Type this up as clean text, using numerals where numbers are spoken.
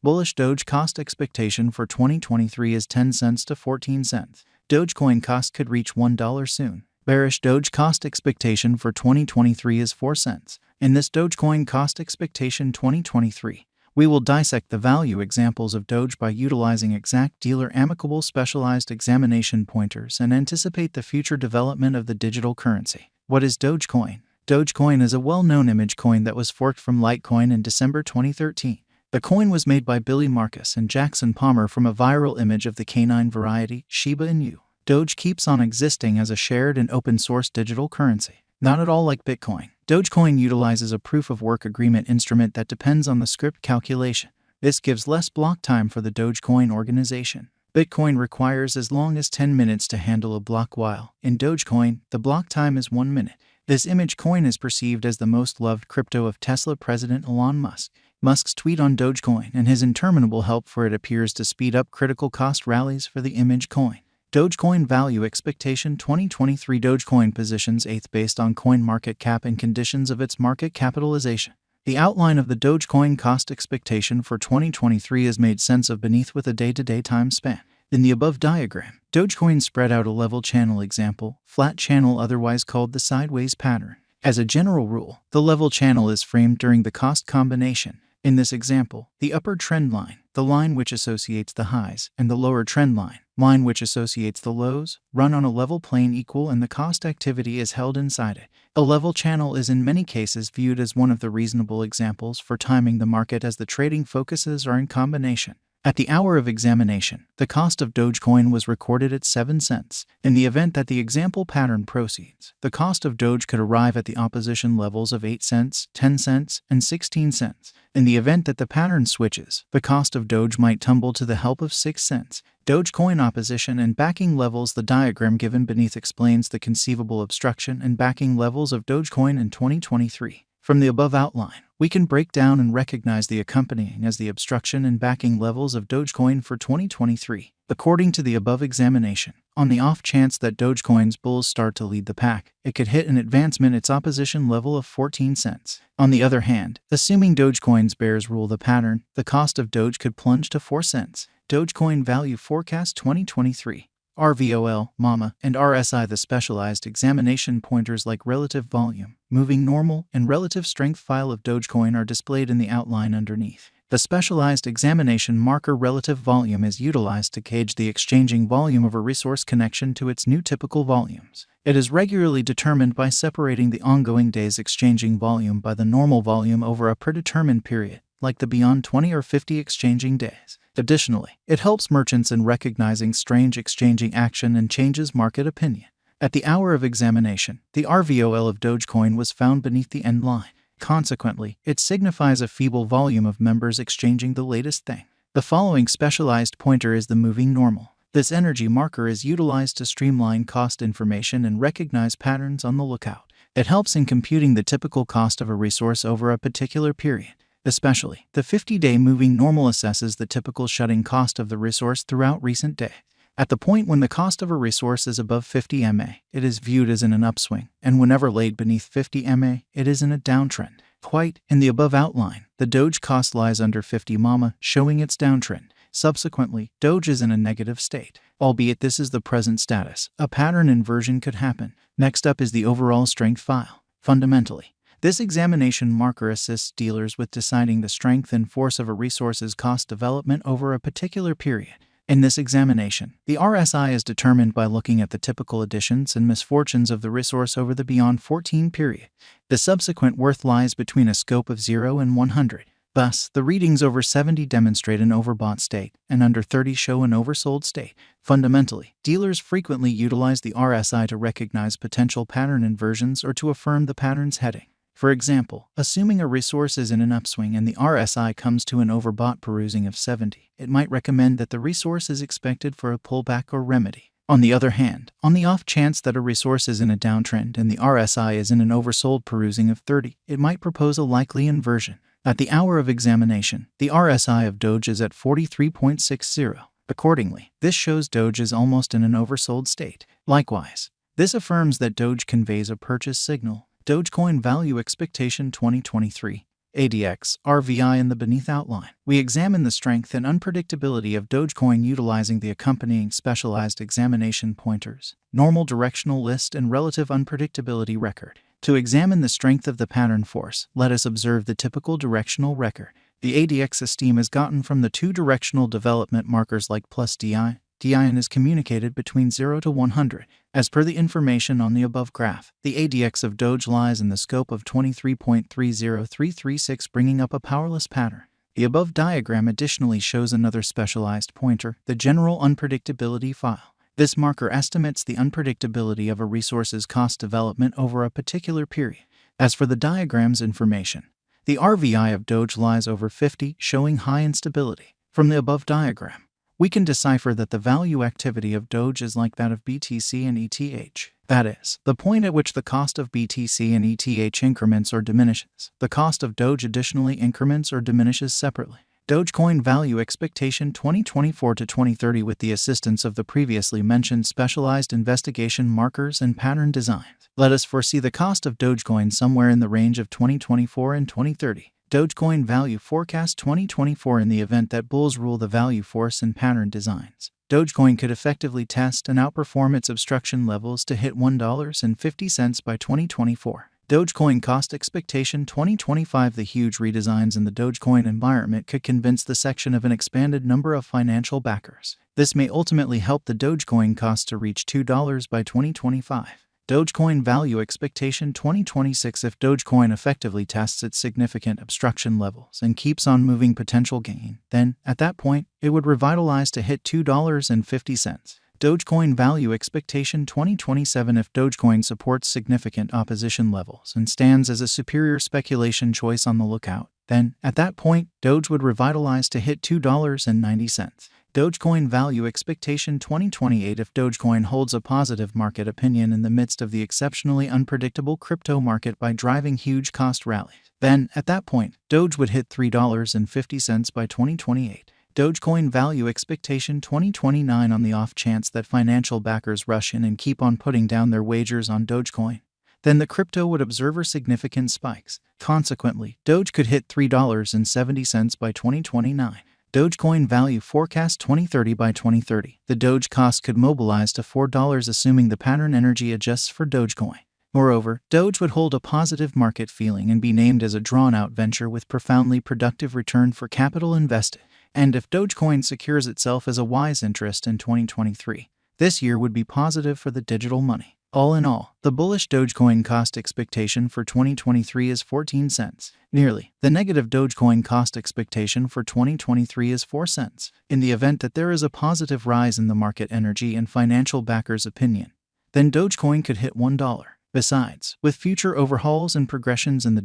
Bullish Doge cost expectation for 2023 is 10 cents to 14 cents. Dogecoin cost could reach $1 soon. Bearish Doge cost expectation for 2023 is 4 cents. In this Dogecoin cost expectation 2023, we will dissect the value examples of Doge by utilizing exact dealer amicable specialized examination pointers and anticipate the future development of the digital currency. What is Dogecoin? Dogecoin is a well-known image coin that was forked from Litecoin in December 2013. The coin was made by Billy Marcus and Jackson Palmer from a viral image of the canine variety, Shiba Inu. Doge keeps on existing as a shared and open-source digital currency. Not at all like Bitcoin. Dogecoin utilizes a proof-of-work agreement instrument that depends on the script calculation. This gives less block time for the Dogecoin organization. Bitcoin requires as long as 10 minutes to handle a block, while in Dogecoin, the block time is 1 minute. This image coin is perceived as the most loved crypto of Tesla President Elon Musk. Musk's tweet on Dogecoin and his interminable help for it appears to speed up critical cost rallies for the image coin. Dogecoin value expectation 2023 Dogecoin positions 8th based on coin market cap and conditions of its market capitalization. The outline of the Dogecoin cost expectation for 2023 is made sense of beneath with a day-to-day time span. In the above diagram, Dogecoin spread out a level channel example, flat channel otherwise called the sideways pattern. As a general rule, the level channel is framed during the cost combination. In this example, the upper trend line, the line which associates the highs, and the lower trend line which associates the lows, run on a level plane equal and the cost activity is held inside it. A level channel is in many cases viewed as one of the reasonable examples for timing the market as the trading focuses are in combination. At the hour of examination, the cost of Dogecoin was recorded at 7 cents. In the event that the example pattern proceeds, the cost of Doge could arrive at the opposition levels of 8 cents, 10 cents, and 16 cents. In the event that the pattern switches, the cost of Doge might tumble to the help of 6 cents. Dogecoin opposition and backing levels. The diagram given beneath explains the conceivable obstruction and backing levels of Dogecoin in 2023. From the above outline, we can break down and recognize the accompanying as the obstruction and backing levels of Dogecoin for 2023. According to the above examination, on the off chance that Dogecoin's bulls start to lead the pack, it could hit an advancement its opposition level of 14 cents. On the other hand, assuming Dogecoin's bears rule the pattern, the cost of Doge could plunge to 4 cents. Dogecoin Value Forecast 2023. RVOL, MAMA, and RSI. The specialized examination pointers like relative volume, moving normal, and relative strength file of Dogecoin are displayed in the outline underneath. The specialized examination marker relative volume is utilized to gauge the exchanging volume of a resource connection to its new typical volumes. It is regularly determined by separating the ongoing day's exchanging volume by the normal volume over a predetermined period, like the beyond 20 or 50 exchanging days. Additionally, it helps merchants in recognizing strange exchanging action and changes market opinion. At the hour of examination, the RVOL of Dogecoin was found beneath the end line. Consequently, it signifies a feeble volume of members exchanging the latest thing. The following specialized pointer is the moving normal. This energy marker is utilized to streamline cost information and recognize patterns on the lookout. It helps in computing the typical cost of a resource over a particular period. Especially, the 50-day moving normal assesses the typical shutting cost of the resource throughout recent days. At the point when the cost of a resource is above 50 MA, it is viewed as in an upswing, and whenever laid beneath 50 MA, it is in a downtrend. Quite, in the above outline, the Doge cost lies under 50 MAMA, showing its downtrend. Subsequently, Doge is in a negative state. Albeit this is the present status, a pattern inversion could happen. Next up is the overall strength file. Fundamentally, this examination marker assists dealers with deciding the strength and force of a resource's cost development over a particular period. In this examination, the RSI is determined by looking at the typical additions and misfortunes of the resource over the beyond 14 period. The subsequent worth lies between a scope of 0 and 100. Thus, the readings over 70 demonstrate an overbought state, and under 30 show an oversold state. Fundamentally, dealers frequently utilize the RSI to recognize potential pattern inversions or to affirm the pattern's heading. For example, assuming a resource is in an upswing and the RSI comes to an overbought perusing of 70, it might recommend that the resource is expected for a pullback or remedy. On the other hand, on the off chance that a resource is in a downtrend and the RSI is in an oversold perusing of 30, it might propose a likely inversion. At the hour of examination, the RSI of Doge is at 43.60. Accordingly, this shows Doge is almost in an oversold state. Likewise, this affirms that Doge conveys a purchase signal. Dogecoin Value Expectation 2023. ADX, RVI in the beneath outline. We examine the strength and unpredictability of Dogecoin utilizing the accompanying specialized examination pointers, normal directional list, and relative unpredictability record. To examine the strength of the pattern force, let us observe the typical directional record. The ADX esteem is gotten from the two directional development markers like plus DI. DI is communicated between 0 to 100. As per the information on the above graph, the ADX of Doge lies in the scope of 23.30336, bringing up a powerless pattern. The above diagram additionally shows another specialized pointer, the general unpredictability file. This marker estimates the unpredictability of a resource's cost development over a particular period. As for the diagram's information, the RVI of Doge lies over 50, showing high instability. From the above diagram, we can decipher that the value activity of Doge is like that of BTC and ETH. That is, the point at which the cost of BTC and ETH increments or diminishes. The cost of Doge additionally increments or diminishes separately. Dogecoin value expectation 2024 to 2030 with the assistance of the previously mentioned specialized investigation markers and pattern designs. Let us foresee the cost of Dogecoin somewhere in the range of 2024 and 2030. Dogecoin value forecast 2024 in the event that bulls rule the value force and pattern designs. Dogecoin could effectively test and outperform its obstruction levels to hit $1.50 by 2024. Dogecoin cost expectation 2025. The huge redesigns in the Dogecoin environment could convince the section of an expanded number of financial backers. This may ultimately help the Dogecoin cost to reach $2 by 2025. Dogecoin value expectation 2026. If Dogecoin effectively tests its significant obstruction levels and keeps on moving potential gain, then, at that point, it would revitalize to hit $2.50. Dogecoin value expectation 2027. If Dogecoin supports significant opposition levels and stands as a superior speculation choice on the lookout, then, at that point, Doge would revitalize to hit $2.90. Dogecoin value expectation 2028. If Dogecoin holds a positive market opinion in the midst of the exceptionally unpredictable crypto market by driving huge cost rallies, then, at that point, Doge would hit $3.50 by 2028. Dogecoin value expectation 2029. On the off chance that financial backers rush in and keep on putting down their wagers on Dogecoin, then the crypto would observe significant spikes. Consequently, Doge could hit $3.70 by 2029. Dogecoin value forecast 2030. By 2030, the Doge cost could mobilize to $4 assuming the pattern energy adjusts for Dogecoin. Moreover, Doge would hold a positive market feeling and be named as a drawn-out venture with profoundly productive return for capital invested. And if Dogecoin secures itself as a wise interest in 2023, this year would be positive for the digital money. All in all, the bullish Dogecoin cost expectation for 2023 is 14 cents. Nearly. The negative Dogecoin cost expectation for 2023 is 4 cents. In the event that there is a positive rise in the market energy and financial backers' opinion, then Dogecoin could hit $1. Besides, with future overhauls and progressions in the